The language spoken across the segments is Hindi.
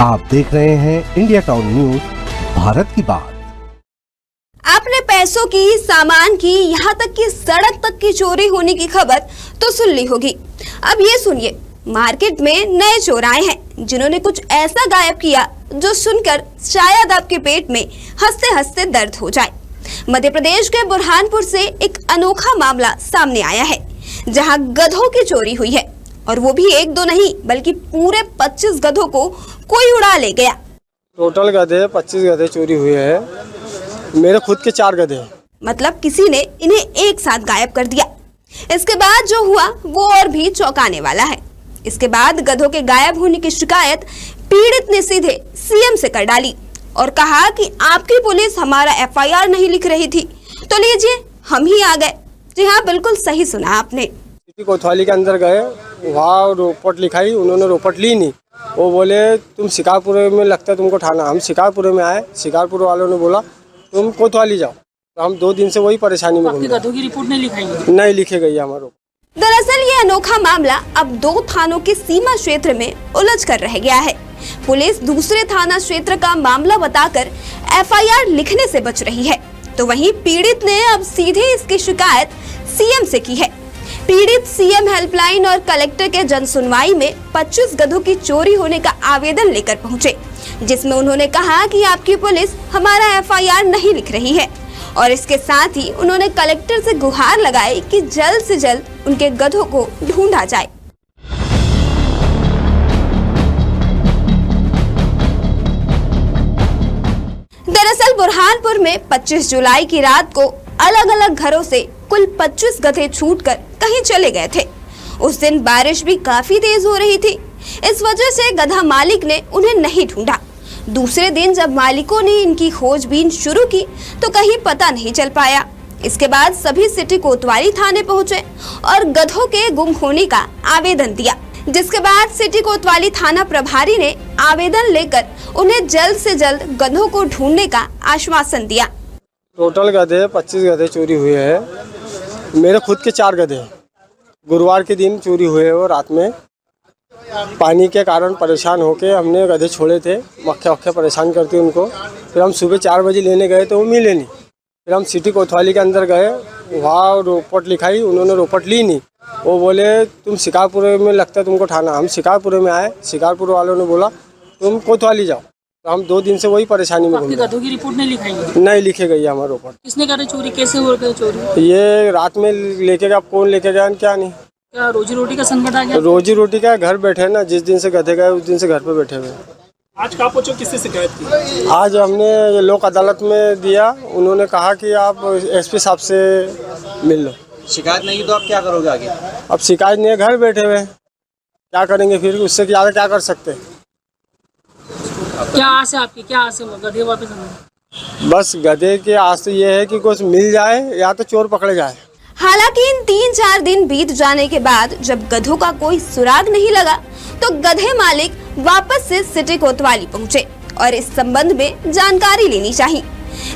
आप देख रहे हैं इंडिया टाउन न्यूज, भारत की बात। आपने पैसों की, सामान की, यहाँ तक कि सड़क तक की चोरी होने की खबर तो सुन ली होगी। अब ये सुनिए, मार्केट में नए चोर आए हैं जिन्होंने कुछ ऐसा गायब किया जो सुनकर शायद आपके पेट में हंसते हंसते दर्द हो जाए। मध्य प्रदेश के बुरहानपुर से एक अनोखा मामला सामने आया है जहां गधों की चोरी हुई है, और वो भी एक दो नहीं बल्कि पूरे 25 गधों को कोई उड़ा ले गया। टोटल गधे 25 गधे चोरी हुए हैं। मेरे खुद के 4 गधे हैं। मतलब किसी ने इन्हें एक साथ गायब कर दिया। इसके बाद जो हुआ वो और भी चौंकाने वाला है। इसके बाद गधों के गायब होने की शिकायत पीड़ित ने सीधे सीएम से कर डाली और कहा कि आपकी पुलिस हमारा एफआईआर नहीं लिख रही थी, तो लीजिए हम ही आ गए। जी हाँ, बिल्कुल सही सुना आपने। सिटी कोतवाली के अंदर गए, वहाँ रोपट लिखाई, उन्होंने रोपट ली नहीं। वो बोले तुम शिकारपुरे में लगता है तुमको थाना। हम शिकारपुरे में आए, शिकारपुर वालों ने बोला तुम कोतवाली जाओ। तो हम 2 दिन से वही परेशानी में घूम रहे। गधों की रिपोर्ट नहीं लिखाई है? नहीं लिखे गई हमारे। दरअसल ये अनोखा मामला अब 2 थानों के सीमा क्षेत्र में उलझ कर रह गया है। पुलिस दूसरे थाना क्षेत्र का मामला बताकर एफआईआर लिखने से बच रही है, तो वहीं पीड़ित ने अब सीधे इसकी शिकायत सीएम से की है। पीड़ित सीएम हेल्पलाइन और कलेक्टर के जन सुनवाई में 25 गधों की चोरी होने का आवेदन लेकर पहुंचे, जिसमें उन्होंने कहा कि आपकी पुलिस हमारा एफआईआर नहीं लिख रही है, और इसके साथ ही उन्होंने कलेक्टर से गुहार लगाई कि जल्द से जल्द उनके गधों को ढूंढा जाए। दरअसल बुरहानपुर में 25 जुलाई की रात को अलग अलग घरों से कुल 25 गधे छूटकर कहीं चले गए थे। उस दिन बारिश भी काफी तेज हो रही थी, इस वजह से गधा मालिक ने उन्हें नहीं ढूंढा। दूसरे दिन जब मालिकों ने इनकी खोजबीन शुरू की तो कहीं पता नहीं चल पाया। इसके बाद सभी सिटी कोतवाली थाने पहुंचे और गधों के गुम होने का आवेदन दिया, जिसके बाद सिटी कोतवाली थाना प्रभारी ने आवेदन लेकर उन्हें जल्द से जल्द गधों को ढूंढने का आश्वासन दिया। टोटल गधे 25 गधे चोरी हुए हैं। मेरे खुद के 4 गधे हैं। गुरुवार के दिन चोरी हुए वो रात में। पानी के कारण परेशान होके हमने गधे छोड़े थे, मक्खे वक्खे परेशान करते उनको। फिर हम सुबह 4 बजे लेने गए तो वो मिले नहीं। फिर हम सिटी कोतवाली के अंदर गए, वहाँ रोपट लिखाई, उन्होंने रोपट ली नहीं। वो बोले तुम शिकारपुरे में लगता है तुमको थाना। हम शिकारपुरे में आए, शिकारपुर वालों ने बोला तुम कोतवाली जाओ। तो हम 2 दिन से वही परेशानी में घूम रहे। गधों की रिपोर्ट नहीं लिखाई है? नहीं लिखे गई हमारे रोपट। किसने करा चोरी, कैसे हो गई चोरी? ये रात में लेके गया, कौन लेके गया क्या नहीं। क्या रोजी रोटी का संकट आ गया? रोजी रोटी का घर बैठे ना, जिस दिन से गधे गए उस दिन से घर पे बैठे हुए। आज कहाँ पहुँचो, किससे शिकायत की? आज हमने लोक अदालत में दिया। उन्होंने कहा कि आप एसपी साहब से मिल लो। शिकायत नहीं तो आप क्या करोगे आगे? अब शिकायत नहीं है, घर बैठे हुए क्या करेंगे, फिर उससे ज़्यादा क्या कर सकते हैं। क्या आस है आपकी, क्या आस है गधे वापस आने? बस गधे के आस तो ये है कि कुछ मिल जाए या तो चोर पकड़े जाए। हालांकि इन 3-4 दिन बीत जाने के बाद जब गधों का कोई सुराग नहीं लगा तो गधे मालिक वापस से सिटी कोतवाली पहुंचे और इस संबंध में जानकारी लेनी चाहिए।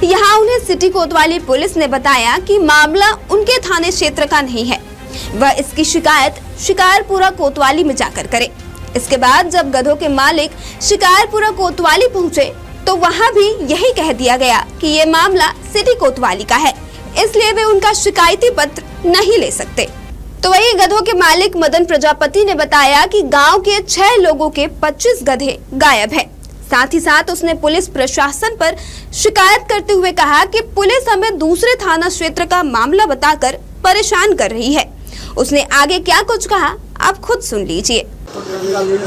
यहाँ उन्हें सिटी कोतवाली पुलिस ने बताया कि मामला उनके थाने क्षेत्र का नहीं है, वह इसकी शिकायत शिकारपुरा कोतवाली में जाकर करे। इसके बाद जब गधों के मालिक शिकारपुरा कोतवाली पहुंचे तो वहाँ भी यही कह दिया गया कि ये मामला सिटी कोतवाली का है, इसलिए वे उनका शिकायती पत्र नहीं ले सकते। तो वही गधों के मालिक मदन प्रजापति ने बताया कि गांव के 6 लोगों के 25 गधे गायब हैं। साथ ही साथ उसने पुलिस प्रशासन पर शिकायत करते हुए कहा कि पुलिस हमें दूसरे थाना क्षेत्र का मामला बताकर परेशान कर रही है। उसने आगे क्या कुछ कहा आप खुद सुन लीजिए।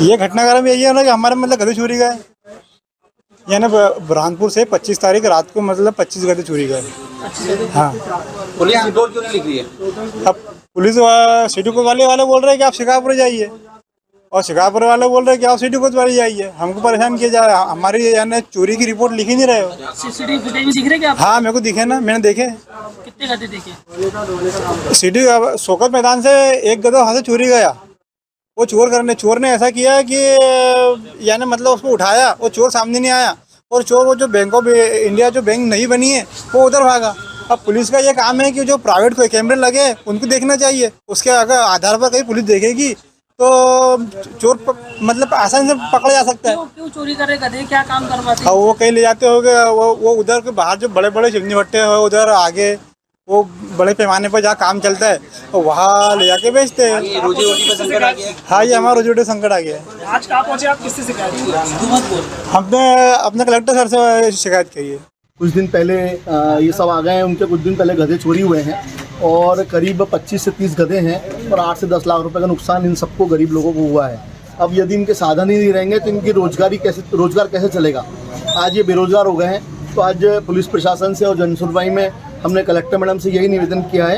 ये घटनाक्रम यही है ना कि हमारे मतलब गधे चोरी गए, यानी बुरहानपुर से 25 तारीख रात को मतलब 25 गधे चोरी गए। हाँ, पुलिस रिपोर्ट क्यों नहीं लिख रही है? अब पुलिस सिटी कोतवाली वाले बोल रहे हैं कि आप शिकारपुर जाइए, और शिकारपुर वाले बोल रहे हैं कि आप सिटी कोतवाली जाइए। हमको परेशान किया जा रहा है। हमारी यानी चोरी की रिपोर्ट लिख ही नहीं रहे हो। सीसीटीवी फुटेज में दिख रहे क्या? हाँ, मेरे को दिखे ना, मैंने देखे। कितने गधे देखे? सिटी शौकत मैदान से एक गधा वहाँ से चोरी गया। वो चोर ने ऐसा किया कि यानी मतलब उसको उठाया, वो चोर सामने नहीं आया, और चोर वो जो बैंक ऑफ इंडिया जो बैंक नहीं बनी है वो उधर भागा। अब पुलिस का ये काम है कि जो प्राइवेट कोई कैमरे लगे उनको देखना चाहिए। उसके अगर आधार पर कहीं पुलिस देखेगी तो चोर मतलब आसानी से पकड़ा जा सकता है। क्यों चोरी कर रहे गधे, क्या काम करवाते और वो कहीं ले जाते होंगे, वो उधर के बाहर जो बड़े बड़े चिमनी भट्टे हैं उधर आगे वो बड़े पैमाने पर जहाँ काम चलता है तो वहाँ ले जाके बेचते हैं। ये रोजी रोटी पे संकट आ गया है। हाँ, ये हमारा रोजी रोटी संकट आ गया है। आज कहाँ पहुँचे आप, किससे शिकायत की? हमने अपने कलेक्टर सर से शिकायत की है। कुछ दिन पहले ये सब आ गए हैं, उनके कुछ दिन पहले गधे चोरी हुए हैं और करीब 25 से 30 गधे हैं और 8 से 10 लाख रुपए का नुकसान इन सबको गरीब लोगों को हुआ है। अब यदि इनके साधन ही नहीं रहेंगे तो इनकी रोजगार कैसे चलेगा। आज ये बेरोजगार हो गए हैं, तो आज पुलिस प्रशासन से और जनसुनवाई में हमने कलेक्टर मैडम से यही निवेदन किया है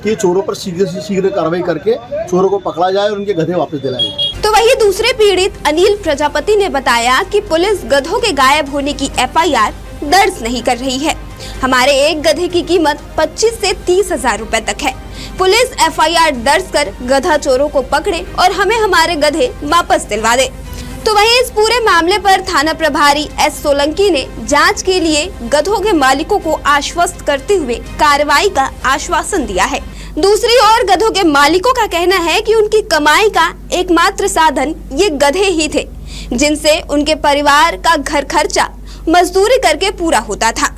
कि चोरों पर शीघ्र से शीघ्र कार्रवाई करके चोरों को पकड़ा जाए और उनके गधे वापस दिलाए जाए। तो वही दूसरे पीड़ित अनिल प्रजापति ने बताया कि पुलिस गधों के गायब होने की FIR दर्ज नहीं कर रही है। हमारे एक गधे की कीमत 25 से 30 हजार रुपए तक है। पुलिस FIR दर्ज कर गधा चोरों को पकड़े और हमें हमारे गधे वापस दिलवा दे। तो वहीं इस पूरे मामले पर थाना प्रभारी S सोलंकी ने जांच के लिए गधों के मालिकों को आश्वस्त करते हुए कार्रवाई का आश्वासन दिया है। दूसरी ओर गधों के मालिकों का कहना है कि उनकी कमाई का एकमात्र साधन ये गधे ही थे, जिनसे उनके परिवार का घर खर्चा मजदूरी करके पूरा होता था।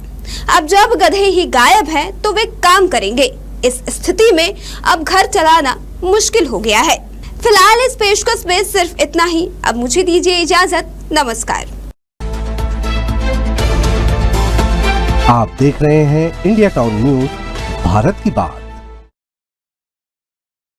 अब जब गधे ही गायब हैं, तो वे काम करेंगे। इस स्थिति में अब घर चलाना मुश्किल हो गया है। फिलहाल इस पेशकश में सिर्फ इतना ही। अब मुझे दीजिए इजाजत। नमस्कार। आप देख रहे हैं इंडिया टाउन न्यूज, भारत की बात।